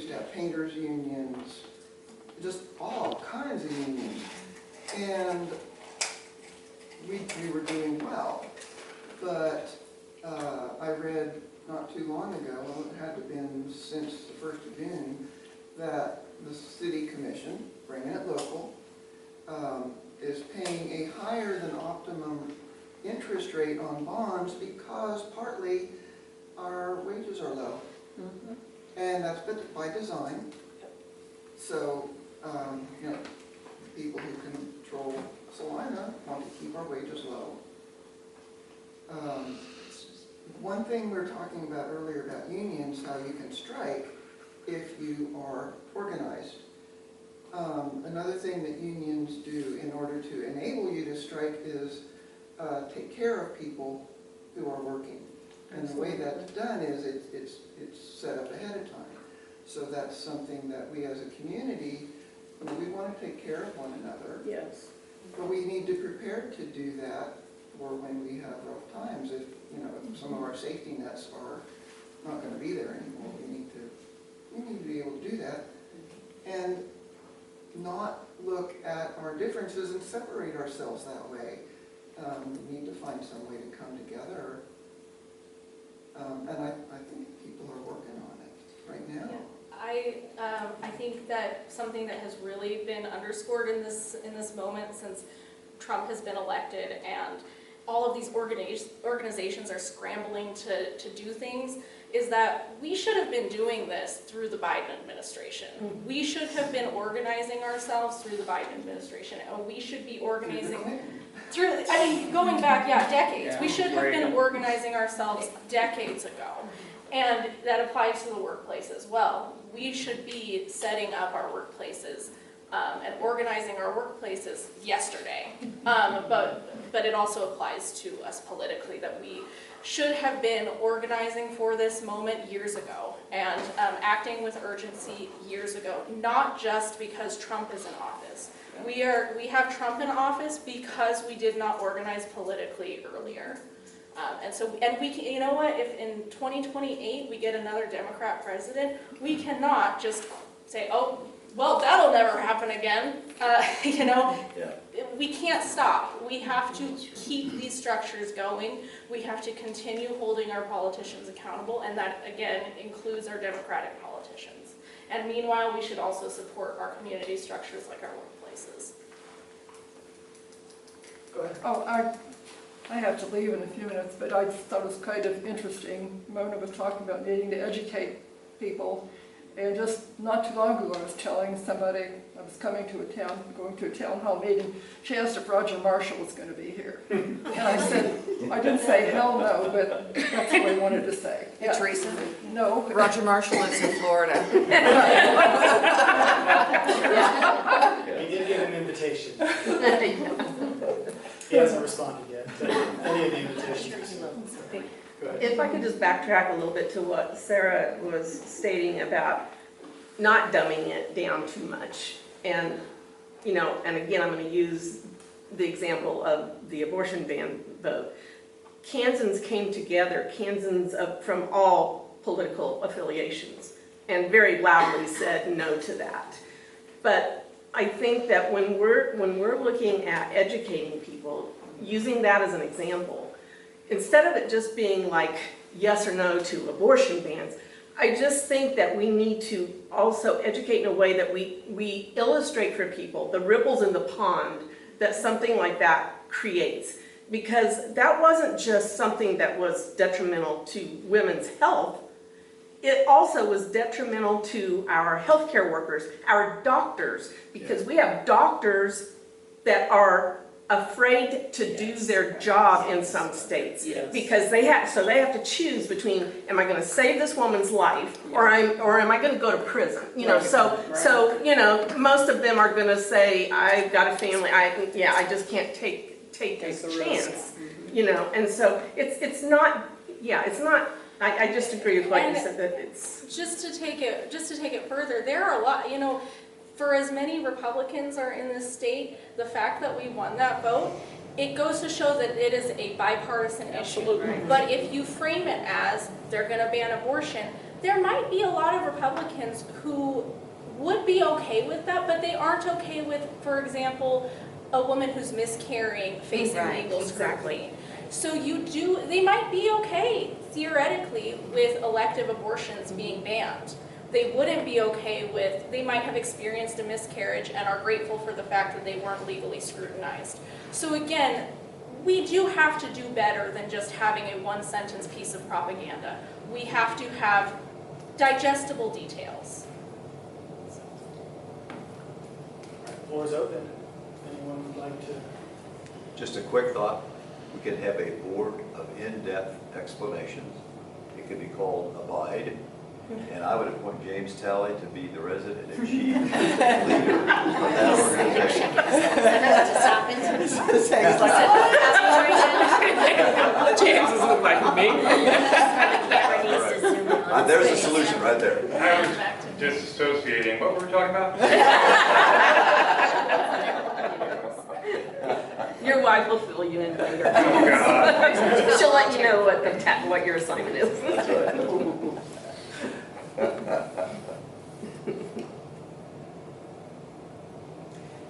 used to have painters unions, just all kinds of unions. And we were doing well. But I read not too long ago, well, it had to have been since the 1st of June, that the city commission, bringing it local, is paying a higher than optimum interest rate on bonds because partly our wages are low. Mm-hmm. And that's by design. So, you know, people who control Salina want to keep our wages low. One thing we were talking about earlier about unions, how you can strike if you are organized. Another thing that unions do in order to enable you to strike is take care of people who are working. And the way that's done is it's set up ahead of time. So that's something that we as a community, we want to take care of one another. Yes. But we need to prepare to do that for when we have rough times. If, you know, if some of our safety nets are not going to be there anymore, we need to be able to do that. And not look at our differences and separate ourselves that way. We need to find some way to come together. And I think people are working on it right now. Yeah. I think that something that has really been underscored in this moment since Trump has been elected and all of these organizations are scrambling to do things is that we should have been doing this through the Biden administration. Mm-hmm. We should have been organizing ourselves through the Biden administration, and we should be organizing through, I mean, going back, decades. We should have been organizing ourselves decades ago. And that applies to the workplace as well. We should be setting up our workplaces and organizing our workplaces yesterday. But it also applies to us politically, that we should have been organizing for this moment years ago and acting with urgency years ago, not just because Trump is in office. We have Trump in office because we did not organize politically earlier. And we can, you know what, if in 2028 we get another Democrat president, we cannot just say, oh, well, that'll never happen again. You know, we can't stop. We have to keep these structures going. We have to continue holding our politicians accountable, and that, again, includes our Democratic politicians. And meanwhile, we should also support our community structures like our workplaces. Go ahead. Oh, I have to leave in a few minutes, but I just thought it was kind of interesting. Mona was talking about needing to educate people. And just not too long ago, I was telling somebody, I was going to a town hall meeting, she asked if Roger Marshall was going to be here. And I said, I didn't say hell no, but that's what I wanted to say. Yeah. Teresa? No. Roger Marshall lives in Florida. He did get an invitation. He hasn't responded yet to any of the invitations. If I could just backtrack a little bit to what Sarah was stating about not dumbing it down too much. And, you know, and again, I'm going to use the example of the abortion ban vote. Kansans came together, Kansans from all political affiliations, and very loudly said no to that. But I think that when we're looking at educating people, using that as an example, instead of it just being like yes or no to abortion bans, I just think that we need to also educate in a way that we illustrate for people the ripples in the pond that something like that creates. Because that wasn't just something that was detrimental to women's health, it also was detrimental to our healthcare workers, our doctors, because we have doctors that are afraid to do their job in some states because they have to choose between, am I going to save this woman's life or am I going to go to prison? You know, so you know, most of them are going to say, I've got a family, I just can't take this chance. You know, and so it's not. I just agree with what you said, that it's just to take it further. There are a lot, you know. For as many Republicans are in this state, the fact that we won that vote, it goes to show that it is a bipartisan issue. But if you frame it as they're going to ban abortion, there might be a lot of Republicans who would be okay with that, but they aren't okay with, for example, a woman who's miscarrying facing Right, legal exactly. scrutiny. So they might be okay, theoretically, with elective abortions being banned. They wouldn't be okay with, they might have experienced a miscarriage and are grateful for the fact that they weren't legally scrutinized. So again, we do have to do better than just having a one-sentence piece of propaganda. We have to have digestible details. Floor is open. Anyone would like to? Just a quick thought, we could have a board of in-depth explanations. It could be called Abide, and I would appoint James Talley to be the resident and chief leader of that organization. James is looking like me. There's a solution right there. I was disassociating. What were we talking about? Your wife will fill you in later. Oh, God. She'll let you know what your assignment is. That's right.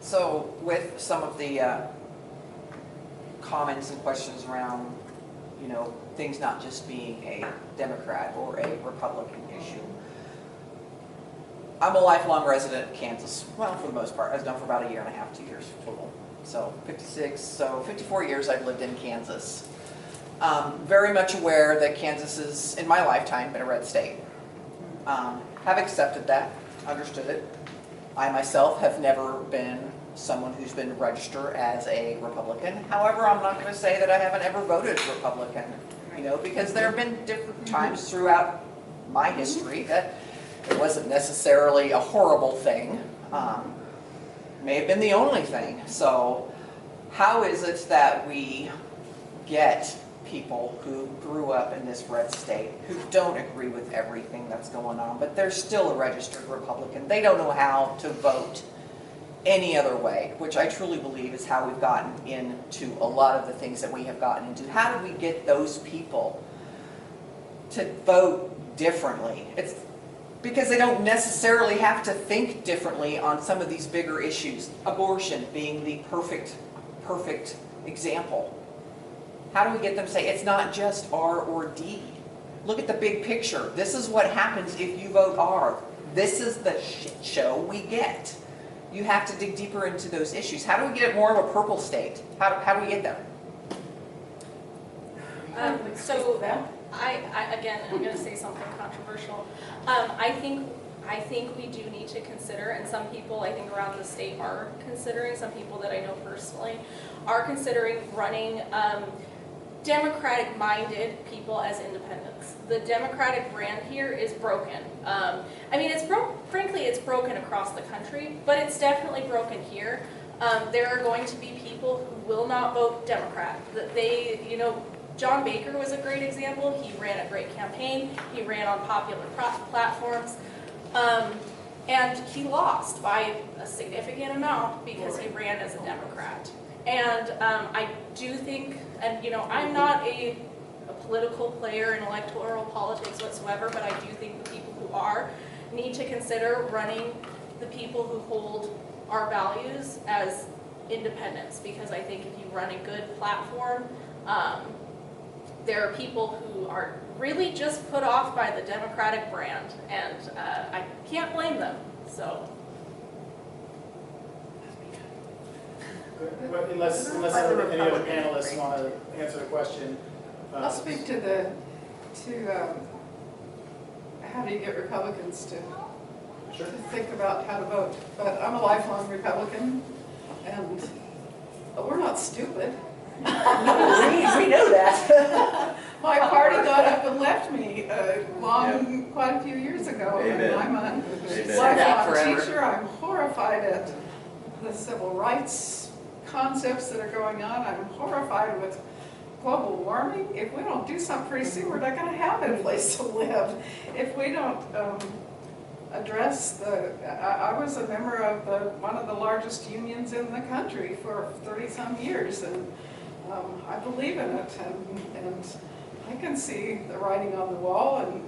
So with some of the comments and questions around, you know, things not just being a Democrat or a Republican issue, I'm a lifelong resident of Kansas. Well, for the most part. I was done for about 1.5 years, 2 years total. So 54 years I've lived in Kansas. Very much aware that Kansas is, in my lifetime, been a red state. Have accepted that, understood it. I myself have never been someone who's been registered as a Republican. However, I'm not going to say that I haven't ever voted Republican, you know, because there have been different times throughout my history that it wasn't necessarily a horrible thing. May have been the only thing. So how is it that we get people who grew up in this red state, who don't agree with everything that's going on, but they're still a registered Republican? They don't know how to vote any other way, which I truly believe is how we've gotten into a lot of the things that we have gotten into. How do we get those people to vote differently? It's because they don't necessarily have to think differently on some of these bigger issues. Abortion being the perfect example. How do we get them to say it's not just R or D? Look at the big picture. This is what happens if you vote R. This is the shit show we get. You have to dig deeper into those issues. How do we get it more of a purple state? How do we get there? So again, I'm going to say something controversial. I think we do need to consider, and some people I think around the state are considering, some people that I know personally are considering running Democratic-minded people as independents. The Democratic brand here is broken. I mean, frankly, it's broken across the country, but it's definitely broken here. There are going to be people who will not vote Democrat. John Baker was a great example. He ran a great campaign. He ran on popular platforms. And he lost by a significant amount because he ran as a Democrat. And I do think, and I'm not a political player in electoral politics whatsoever, but I do think the people who are need to consider running the people who hold our values as independents, because I think if you run a good platform, there are people who are really just put off by the Democratic brand, and I can't blame them, so. Good. Unless any other panelists want to answer the question. I'll speak to how do you get Republicans to think about how to vote. But I'm a lifelong Republican, and we're not stupid. We know that. My party got up and left me quite a few years ago. Amen. And I'm a Amen. lifelong teacher. I'm horrified at the civil rights concepts that are going on. I'm horrified with global warming. If we don't do something pretty soon, we're not going to have a place to live. If we don't address I was a member of one of the largest unions in the country for 30-some years, and I believe in it, and I can see the writing on the wall, and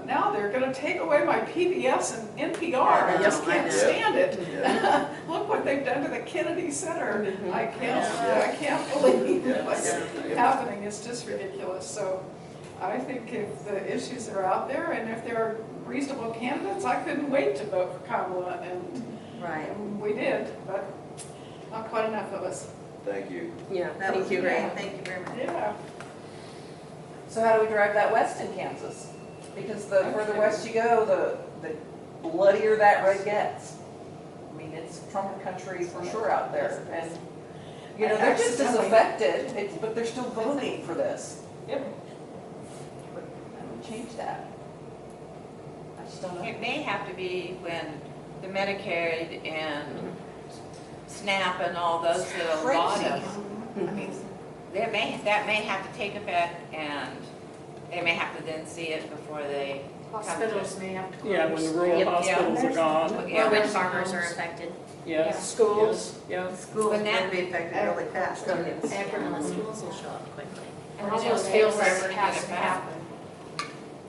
Now they're gonna take away my PBS and NPR. I just can't stand it. Look what they've done to the Kennedy Center. I can't believe what's happening. It's just ridiculous. So I think if the issues are out there and if there are reasonable candidates, I couldn't wait to vote for Kamala, and we did, but not quite enough of us. Thank you. Yeah, That was thank you. great, thank you very much. Yeah. So how do we drive that west in Kansas? Because the further west you go, the bloodier that red gets. I mean, it's Trump country for sure out there. And, you know, they're just as affected, but they're still voting for this. Yep. But how do we change that? I just don't know. It may have to be when the Medicare and SNAP and all those little Crazy. bodies. I mean, that may have to take effect, and they may have to then see it before they come to. Hospitals may have to close. Yeah, when the rural hospitals are gone. Yeah, Or when when farmers are affected. Yes. Schools. Yeah. When Schools will that- be affected really fast. too. And the schools will show up quickly. And It then almost they'll feels say like we're it gonna has get to it back.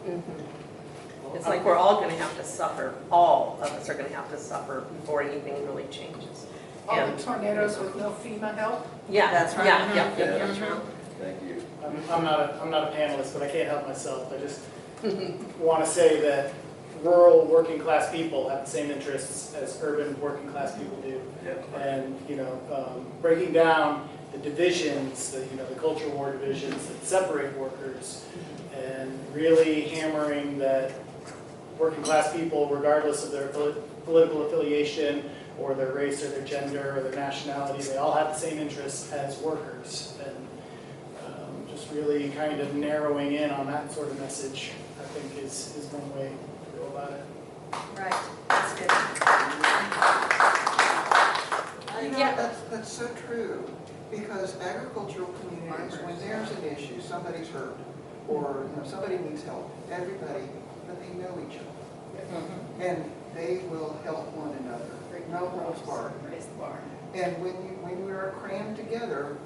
happen. It's like we're all gonna have to suffer, all of us are gonna have to suffer before anything really changes. All And, the tornadoes with no FEMA help. yeah, That's right. yeah. That's true. Thank you. I'm not a panelist, but I can't help myself. I just want to say that rural working class people have the same interests as urban working class people do. Yeah. And, you know, breaking down the divisions, the culture war divisions that separate workers, and really hammering that working class people, regardless of their political affiliation or their race or their gender or their nationality, they all have the same interests as workers. And just really kind of narrowing in on that sort of message, I think is one way to go about it. Right, that's good. You know, Yeah. that's so true, because agricultural communities, when there's an issue, somebody's hurt, or somebody needs help, everybody, but they know each other. And they will help one another, no holds barred. Raise the bar. And when we are crammed together,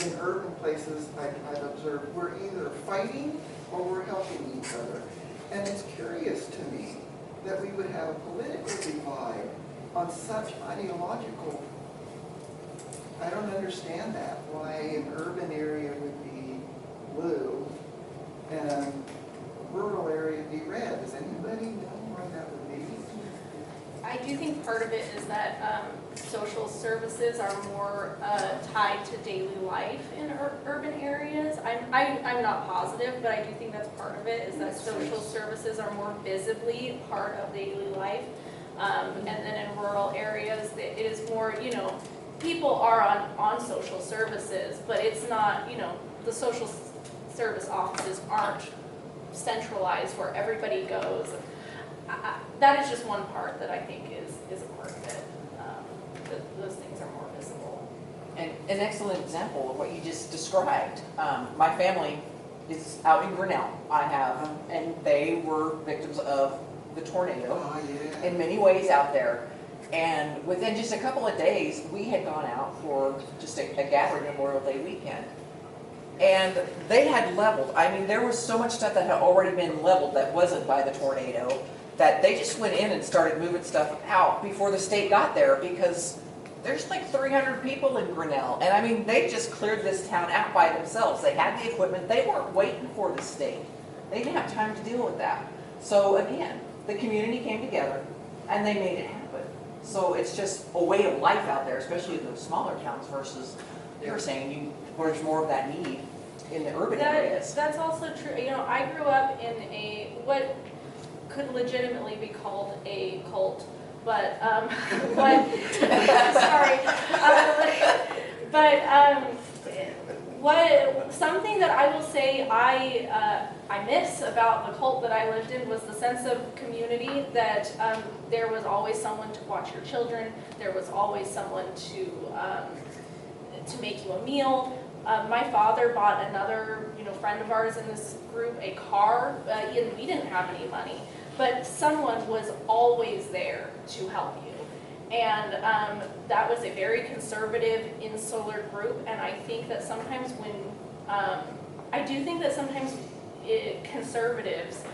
in urban places, I've observed, we're either fighting or we're helping each other. And it's curious to me that we would have a political divide on such ideological, I don't understand that, why an urban area would be blue and rural area be red. Does anybody know why that would be? I do think part of it is that social services are more tied to daily life in urban areas. I'm not positive, but I do think that's part of it, is that social services are more visibly part of daily life. And then in rural areas, it is more, people are on social services, but it's not, the social service offices aren't centralized where everybody goes. That is just one part that I think is a part of it. Those things are more visible. And an excellent example of what you just described. My family is out in Grinnell. And they were victims of the tornado Oh, yeah. in many ways out there. And within just a couple of days, we had gone out for just a gathering Memorial Day weekend. And they had leveled. I mean, there was so much stuff that had already been leveled that wasn't by the tornado, that they just went in and started moving stuff out before the state got there, because there's like 300 people in Grinnell. And I mean, they just cleared this town out by themselves. They had the equipment. They weren't waiting for the state. They didn't have time to deal with that. So again, the community came together and they made it happen. So it's just a way of life out there, especially in those smaller towns versus, you were saying, there's more of that need in the urban areas. That's also true. I grew up in what could legitimately be called a cult, but something that I will say I miss about the cult that I lived in was the sense of community, that there was always someone to watch your children, there was always someone to make you a meal. My father bought another friend of ours in this group a car, and we didn't have any money, but someone was always there to help you. And that was a very conservative, insular group, and I think that sometimes conservatives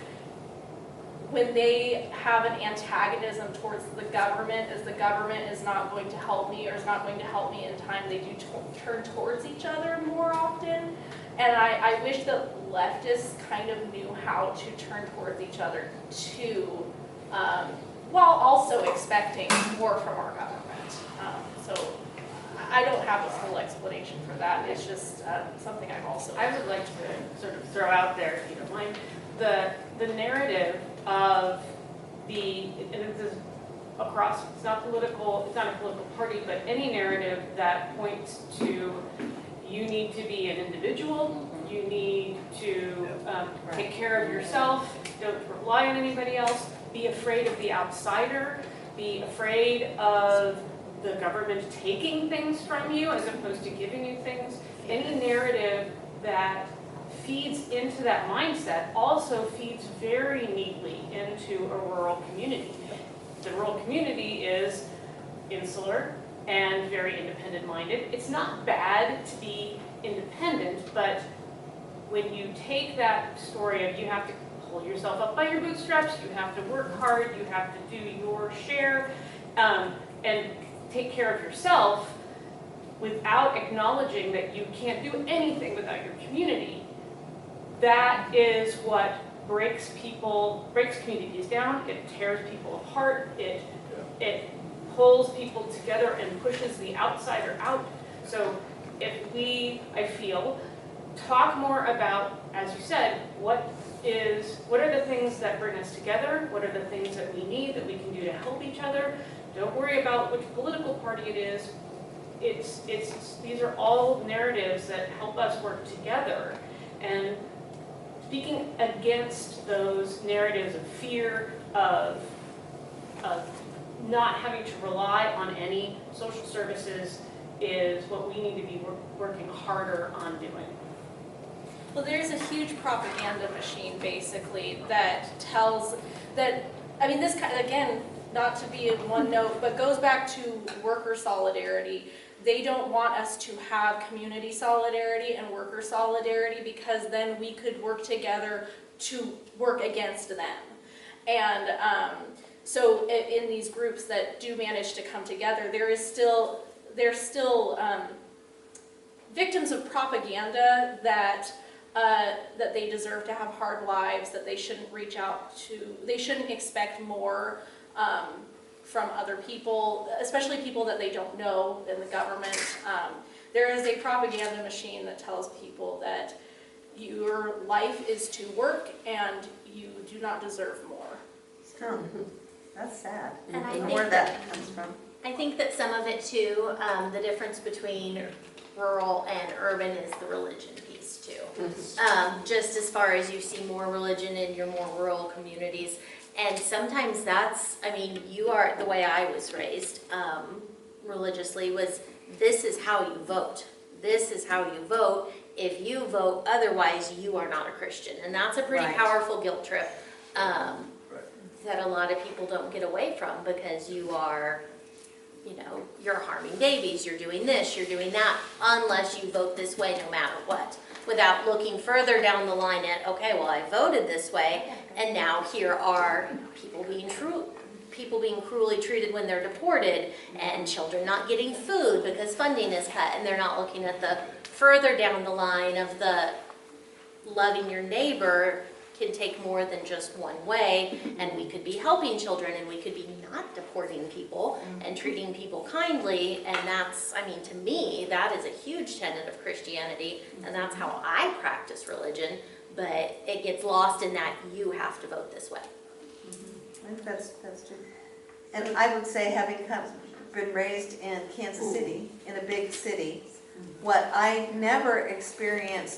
when they have an antagonism towards the government, as the government is not going to help me or is not going to help me in time, they do turn towards each other more often. And I wish that leftists kind of knew how to turn towards each other too, while also expecting more from our government. So I don't have a full explanation for that. It's just something I've also. I would like to sort of throw out there, if you don't mind, the narrative of and this is across, it's not a political party, but any narrative that points to you need to be an individual, you need to take care of yourself, don't rely on anybody else, be afraid of the outsider, be afraid of the government taking things from you as opposed to giving you things. Any narrative that feeds into that mindset also feeds very neatly into a rural community. The rural community is insular and very independent-minded. It's not bad to be independent, but when you take that story of you have to pull yourself up by your bootstraps, you have to work hard, you have to do your share, and take care of yourself without acknowledging that you can't do anything without your community, that is what breaks communities down, it tears people apart, it pulls people together and pushes the outsider out. So if we, I feel, talk more about, as you said, what are the things that bring us together, what are the things that we need that we can do to help each other. Don't worry about which political party it is. These are all narratives that help us work together. And speaking against those narratives of fear, of not having to rely on any social services is what we need to be working harder on doing. Well, there's a huge propaganda machine, basically, that tells that, I mean, this kind of, again, not to be in one note, but goes back to worker solidarity. They don't want us to have community solidarity and worker solidarity because then we could work together to work against them. And so in these groups that do manage to come together, they're still victims of propaganda that they deserve to have hard lives, that they shouldn't reach out to, they shouldn't expect more from other people, especially people that they don't know in the government. There is a propaganda machine that tells people that your life is to work and you do not deserve more. That's sad. And I don't know think where that comes from. I think that some of it too, the difference between rural and urban is the religion piece too. Just as far as you see more religion in your more rural communities. And sometimes that's, I mean, you are, the way I was raised religiously was, this is how you vote. This is how you vote. If you vote otherwise, you are not a Christian. And that's a pretty powerful guilt trip that a lot of people don't get away from, because you are, you know, you're harming babies, you're doing this, you're doing that, unless you vote this way no matter what. Without looking further down the line at, okay, well, I voted this way, and now here are people being cruelly treated when they're deported, and children not getting food because funding is cut, and they're not looking at the further down the line of the loving your neighbor can take more than just one way, and we could be helping children, and we could be not deporting people and treating people kindly. And that's, I mean, to me, that is a huge tenet of Christianity, and that's how I practice religion, but it gets lost in that you have to vote this way. I think that's true. And I would say, having been raised in Kansas City, in a big city, what I never experienced